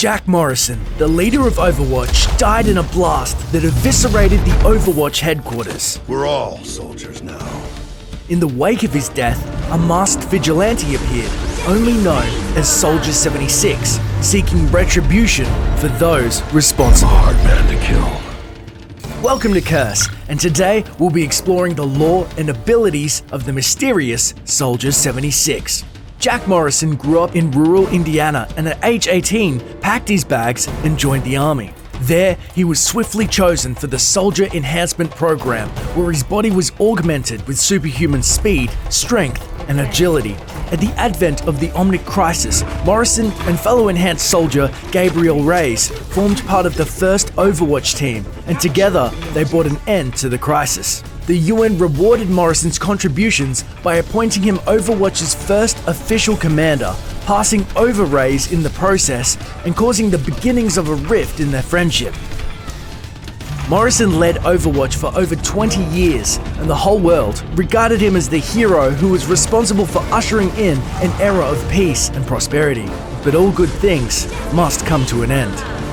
Jack Morrison, the leader of Overwatch, died in a blast that eviscerated the Overwatch headquarters. We're all soldiers now. In the wake of his death, a masked vigilante appeared, only known as Soldier 76, seeking retribution for those responsible. Hard man to kill. Welcome to Curse, and today we'll be exploring the lore and abilities of the mysterious Soldier 76. Jack Morrison grew up in rural Indiana and at age 18 packed his bags and joined the army. There, he was swiftly chosen for the Soldier Enhancement Program, where his body was augmented with superhuman speed, strength, and agility. At the advent of the Omnic Crisis, Morrison and fellow enhanced soldier Gabriel Reyes formed part of the first Overwatch team, and together they brought an end to the crisis. The UN rewarded Morrison's contributions by appointing him Overwatch's first official commander, passing over Reyes in the process and causing the beginnings of a rift in their friendship. Morrison led Overwatch for over 20 years, and the whole world regarded him as the hero who was responsible for ushering in an era of peace and prosperity. But all good things must come to an end.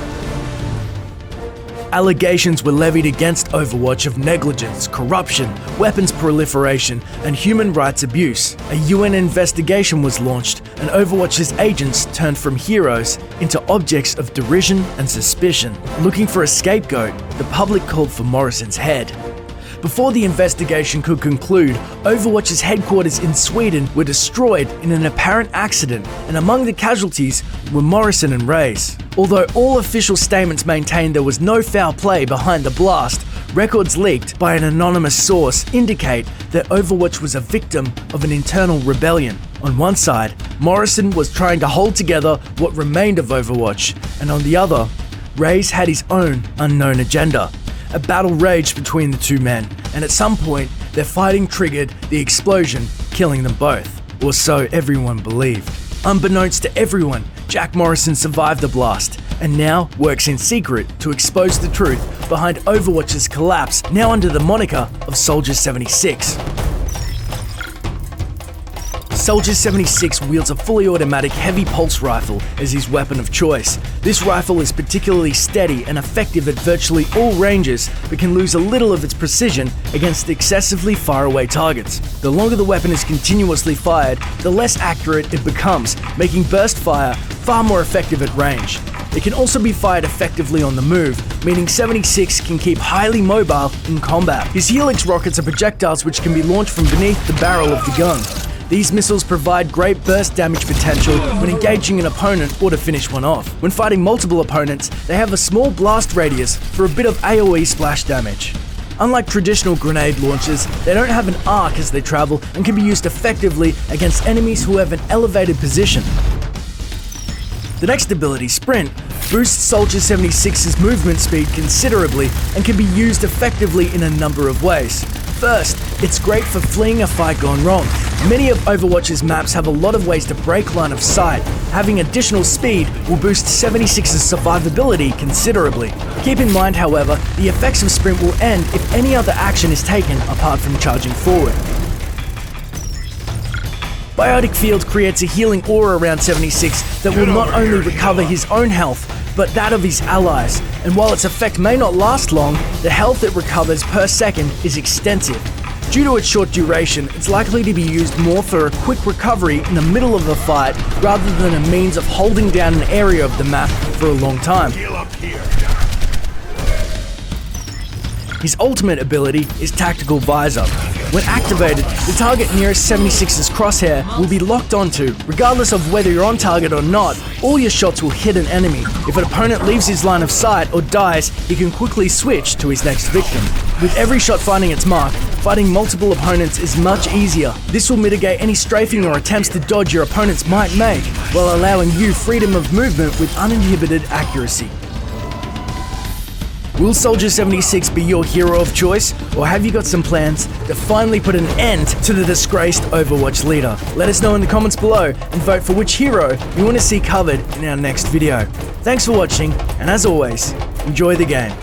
Allegations were levied against Overwatch of negligence, corruption, weapons proliferation, and human rights abuse. A UN investigation was launched, and Overwatch's agents turned from heroes into objects of derision and suspicion. Looking for a scapegoat, the public called for Morrison's head. Before the investigation could conclude, Overwatch's headquarters in Sweden were destroyed in an apparent accident, and among the casualties were Morrison and Reyes. Although all official statements maintained there was no foul play behind the blast, records leaked by an anonymous source indicate that Overwatch was a victim of an internal rebellion. On one side, Morrison was trying to hold together what remained of Overwatch, and on the other, Reyes had his own unknown agenda. A battle raged between the two men, and at some point, their fighting triggered the explosion, killing them both. Or so everyone believed. Unbeknownst to everyone, Jack Morrison survived the blast, and now works in secret to expose the truth behind Overwatch's collapse, now under the moniker of Soldier 76. Soldier 76 wields a fully automatic heavy pulse rifle as his weapon of choice. This rifle is particularly steady and effective at virtually all ranges, but can lose a little of its precision against excessively far-away targets. The longer the weapon is continuously fired, the less accurate it becomes, making burst fire far more effective at range. It can also be fired effectively on the move, meaning 76 can keep highly mobile in combat. His HELIX rockets are projectiles which can be launched from beneath the barrel of the gun. These missiles provide great burst damage potential when engaging an opponent or to finish one off. When fighting multiple opponents, they have a small blast radius for a bit of AoE splash damage. Unlike traditional grenade launchers, they don't have an arc as they travel and can be used effectively against enemies who have an elevated position. The next ability, Sprint, boosts Soldier 76's movement speed considerably and can be used effectively in a number of ways. First, it's great for fleeing a fight gone wrong. Many of Overwatch's maps have a lot of ways to break line of sight. Having additional speed will boost 76's survivability considerably. Keep in mind, however, the effects of Sprint will end if any other action is taken apart from charging forward. BIOTIC Field creates a healing aura around 76 that will not only recover his own health, but that of his allies, and while its effect may not last long, the health it recovers per second is extensive. Due to its short duration, it's likely to be used more for a quick recovery in the middle of a fight rather than a means of holding down an area of the map for a long time. His ultimate ability is Tactical Visor. When activated, the target nearest 76's crosshair will be locked onto. Regardless of whether you're on target or not, all your shots will hit an enemy. If an opponent leaves his line of sight or dies, he can quickly switch to his next victim. With every shot finding its mark, fighting multiple opponents is much easier. This will mitigate any strafing or attempts to dodge your opponents might make, while allowing you freedom of movement with uninhibited accuracy. Will Soldier 76 be your hero of choice, or have you got some plans to finally put an end to the disgraced Overwatch leader? Let us know in the comments below and vote for which hero you want to see covered in our next video. Thanks for watching, and as always, enjoy the game.